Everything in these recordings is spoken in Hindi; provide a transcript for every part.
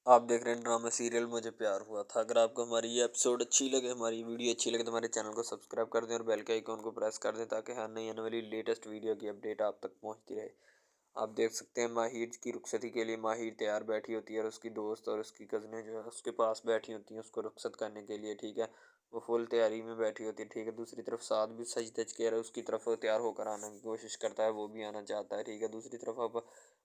आप देख रहे हैं ड्रामा सीरियल मुझे प्यार हुआ था। अगर आपको हमारी ये एपिसोड अच्छी लगे, हमारी वीडियो अच्छी लगे तो हमारे चैनल को सब्सक्राइब कर दें और बेल के आइकॉन को प्रेस कर दें ताकि हर नई आने वाली लेटेस्ट वीडियो की अपडेट आप तक पहुंचती रहे। आप देख सकते हैं माहिर की रुखसती के लिए माहिर तैयार बैठी होती है और उसकी दोस्त और उसकी कज़नें जो है उसके पास बैठी होती हैं उसको रुखसत करने के लिए, ठीक है। वो फुल तैयारी में बैठी होती है, ठीक है। दूसरी तरफ साद भी सज धज के उसकी तरफ तैयार होकर आने की कोशिश करता है, वो भी आना चाहता है, ठीक है। दूसरी तरफ अब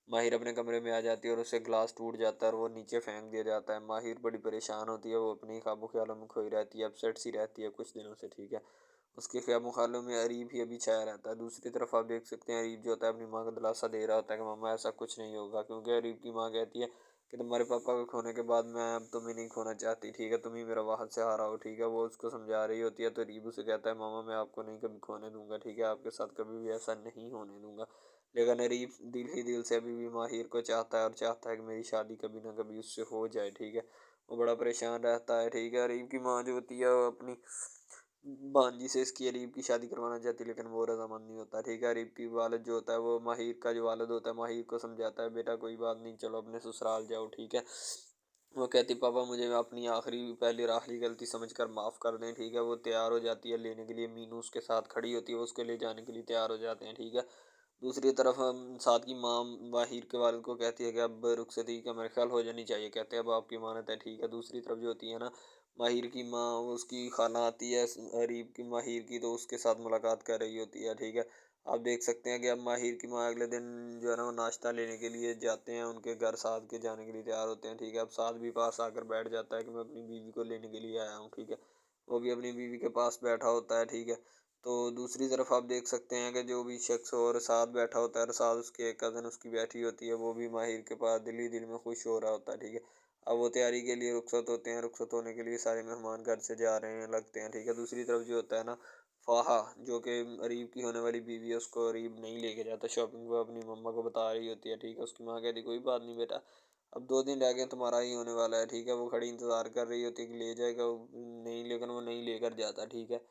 माहिर अपने कमरे में आ जाती है और उससे ग्लास टूट जाता है और वो नीचे फेंक दिया जाता है। माहिर बड़ी परेशान होती है, वो अपनी ख्वाबों ख्यालों में खोई रहती है, अपसेट सी रहती है कुछ दिनों से, ठीक है। उसके ख्वाबों ख्यालों में अरीब ही अभी छाया रहता है। दूसरी तरफ आप देख सकते हैं अरीब जो होता है अपनी माँ को दिलासा दे रहा होता है कि मम्मा ऐसा कुछ नहीं होगा, क्योंकि अरीब की माँ कहती है कि तुम्हारे पापा को खोने के बाद मैं अब तुम्हें नहीं खोना चाहती, ठीक है। तुम ही मेरा वाहद सहारा हो, ठीक है। वो उसको समझा रही होती है तो अरीब उसे कहता है मामा मैं आपको नहीं कभी खोने दूंगा, ठीक है। आपके साथ कभी भी ऐसा नहीं होने दूंगा। लेकिन अरीब दिल ही दिल से अभी भी माहिर को चाहता है और चाहता है कि मेरी शादी कभी ना कभी उससे हो जाए, ठीक है। वो बड़ा परेशान रहता है, ठीक है। अरीब की माँ जो होती है वो अपनी भांजी से इसकी अरीब की शादी करवाना चाहती है, लेकिन वो रजामंद नहीं होता, ठीक है। अरीब की वालिद जो होता है वो माहिर का जो वालिद होता है माहिर को समझाता है बेटा कोई बात नहीं, चलो अपने ससुराल जाओ, ठीक है। वो कहती पापा मुझे अपनी आखिरी पहली और आखिरी गलती समझकर माफ़ कर दें, ठीक है। वो तैयार हो जाती है लेने के लिए, मीनू उसके साथ खड़ी होती है, वो उसको ले जाने के लिए तैयार हो जाते हैं, ठीक है। दूसरी तरफ हम साथ की माँ माहिर के वालिद को कहती है कि अब रुखसती का मेरा ख्याल हो जानी चाहिए, कहते हैं अब आपकी मानत है, ठीक है। दूसरी तरफ जो होती है ना माहिर की माँ, उसकी खाला आती है अरीब की माहिर की, तो उसके साथ मुलाकात कर रही होती है, ठीक है। आप देख सकते हैं कि अब माहिर की माँ अगले दिन जो है ना वो नाश्ता लेने के लिए जाते हैं उनके घर, साथ के जाने के लिए तैयार होते हैं, ठीक है। अब साथ भी पास आकर बैठ जाता है कि मैं अपनी बीवी को लेने के लिए आया हूँ, ठीक है। वो भी अपनी बीवी के पास बैठा होता है, ठीक है। तो दूसरी तरफ आप देख सकते हैं कि जो भी शख्स और साथ बैठा होता है और साथ उसके एक कज़न उसकी बैठी होती है, वो भी माहिर के पास दिल ही दिल में खुश हो रहा होता है, ठीक है। अब वो तैयारी के लिए रुखसत होते हैं, रुखसत होने के लिए सारे मेहमान घर से जा रहे हैं लगते हैं, ठीक है। दूसरी तरफ जो होता है ना फ़ाहा जो कि अरीब की होने वाली बीवी है, उसको अरीब नहीं लेके जाता शॉपिंग पे, अपनी मम्मा को बता रही होती है, ठीक है। उसकी माँ कहती कोई बात नहीं बेटा, अब 2 दिन रह गए तुम्हारा ही होने वाला है, ठीक है। वो खड़ी इंतज़ार कर रही होती है कि ले जाएगा नहीं, लेकिन वो नहीं लेकर जाता, ठीक है।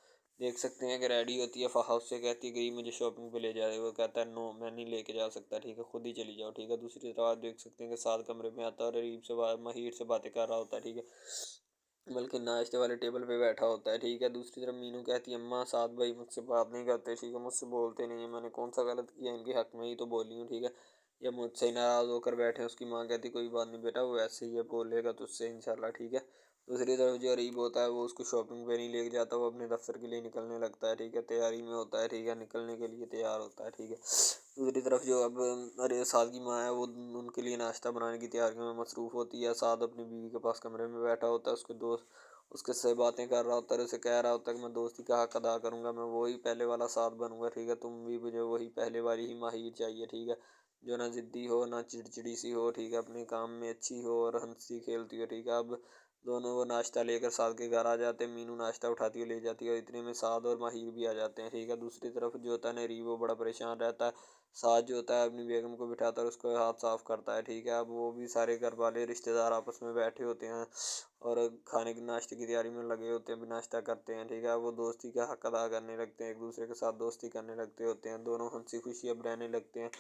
देख सकते हैं कि रेडी होती है फ़ाहा, उससे कहती है कि मुझे शॉपिंग पे ले जा रही है, वो कहता है नो मैं नहीं लेके जा सकता, ठीक है, खुद ही चली जाओ, ठीक है। दूसरी तरफ आप देख सकते हैं कि साथ कमरे में आता है और अरीब से माहिर से बातें कर रहा होता है, ठीक है। बल्कि नाश्ते वाले टेबल पे बैठा होता है, ठीक है। दूसरी तरफ मीनू कहती है अम्मा साथ भाई मुझसे बात नहीं करते, ठीक है, मुझसे बोलते नहीं है, मैंने कौन सा गलत किया इनके हक में ही तो बोली हूँ, ठीक है। या मुझसे ही नाराज़ होकर बैठे हैं। उसकी माँ कहती कोई बात नहीं बेटा, वो ऐसे ही है, बोलेगा तुझसे इंशाल्लाह, ठीक है। दूसरी तरफ जो अरीब होता है वो उसको शॉपिंग पे नहीं लेके जाता, वो अपने दफ्तर के लिए निकलने लगता है, ठीक है। तैयारी में होता है, ठीक है, निकलने के लिए तैयार होता है, ठीक है। दूसरी तरफ जो अब अरे साद की माँ है वो उनके लिए नाश्ता बनाने की तैयारियों में मसरूफ़ होती है। साद अपनी बीवी के पास कमरे में बैठा होता है, उसके दोस्त उसके से बातें कर रहा होता है, उसे कह रहा होता है कि मैं दोस्ती का हक अदा करूँगा, मैं वही पहले वाला साथ बनूँगा, ठीक है। तुम भी मुझे वही पहले वाली ही माहिर चाहिए, ठीक है। जो ना ज़िद्दी हो ना चिड़चिड़ी सी हो, ठीक है, अपने काम में अच्छी हो और हंसती खेलती हो, ठीक है। अब दोनों वो नाश्ता लेकर साद के घर आ जाते हैं, मीनू नाश्ता उठाती है ले जाती है और इतने में साद और माहिर भी आ जाते हैं, ठीक है। दूसरी तरफ जो होता है नरीब वो बड़ा परेशान रहता है। साद जो होता है अपनी बेगम को बिठाता है और उसको हाथ साफ़ करता है, ठीक है। अब वो भी सारे घर वाले रिश्तेदार आपस में बैठे होते हैं और खाने के नाश्ते की तैयारी में लगे होते हैं, भी नाश्ता करते हैं, ठीक है। वो दोस्ती का हक अदा करने लगते हैं, एक दूसरे के साथ दोस्ती करने लगते होते हैं, दोनों हंसी खुशी अब रहने लगते हैं।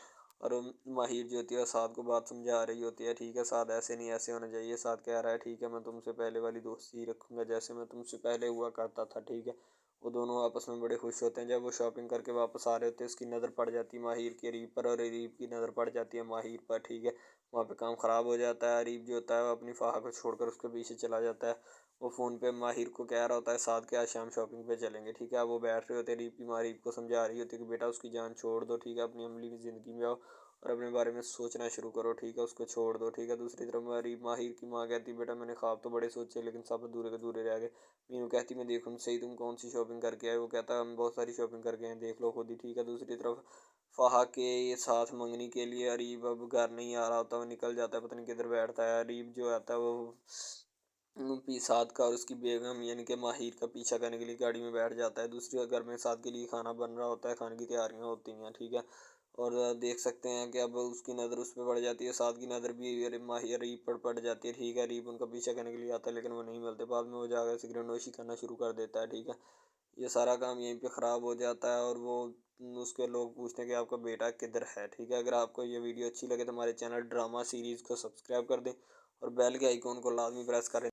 और माहिर जो होती है साद को बात समझा रही होती है, ठीक है, साद ऐसे नहीं ऐसे होना चाहिए। साद कह रहा है ठीक है मैं तुमसे पहले वाली दोस्ती ही रखूँगा जैसे मैं तुमसे पहले हुआ करता था, ठीक है। वो दोनों आपस में बड़े खुश होते हैं। जब वो शॉपिंग करके वापस आ रहे होते हैं उसकी नज़र पड़ जाती है माहिर की अरीब पर और अरीब की नज़र पड़ जाती है माहिर पर, ठीक है। वहाँ पे काम ख़राब हो जाता है। अरीब जो होता है वो अपनी फ़ाहा को छोड़कर उसके पीछे चला जाता है। वो फ़ोन पे माहिर को कह रहा होता है साथ के आज शाम शॉपिंग पे चलेंगे, ठीक है। अब वो बैठ रहे होते हैं, अरीब की माँ अरीब को समझा रही होती है कि बेटा उसकी जान छोड़ दो, ठीक है, अपनी अमली की ज़िंदगी में आओ और अपने बारे में सोचना शुरू करो, ठीक है, उसको छोड़ दो, ठीक है। दूसरी तरफ अरीब माहिर की माँ कहती बेटा मैंने ख्वाब तो बड़े सोचे लेकिन सब अधूरे के अधूरे रह गए। मीनू कहती मैं देखूँ सही तुम कौन सी शॉपिंग करके आए, वो कहता हम बहुत सारी शॉपिंग करके आए देख लो खुद ही, ठीक है। दूसरी तरफ फ़ाहा के साथ मंगनी के लिए अरीब अब घर नहीं आ रहा होता, वो निकल जाता है, पता नहीं किधर बैठता है। अरीब जो आता है वो साद का और उसकी बेगम यानी कि माहिर का पीछा करने के लिए गाड़ी में बैठ जाता है। दूसरे घर में साद के लिए खाना बन रहा होता है, खाने की तैयारियां होती हैं, ठीक है। और देख सकते हैं कि अब उसकी नज़र उस पर पड़ जाती है, साद की नज़र भी अरे माहिर अरीब पर पड़ जाती है, ठीक है। अरीब उनका पीछा करने के लिए आता है लेकिन वो नहीं मिलते, बाद में वो जाकर सिगरेट नोशी करना शुरू कर देता है, ठीक है। ये सारा काम यहीं पे ख़राब हो जाता है और वो उसके लोग पूछते हैं कि आपका बेटा किधर है, ठीक है। अगर आपको ये वीडियो अच्छी लगे तो हमारे चैनल ड्रामा सीरीज़ को सब्सक्राइब कर दें और बेल के आइकॉन को लाजमी प्रेस करें।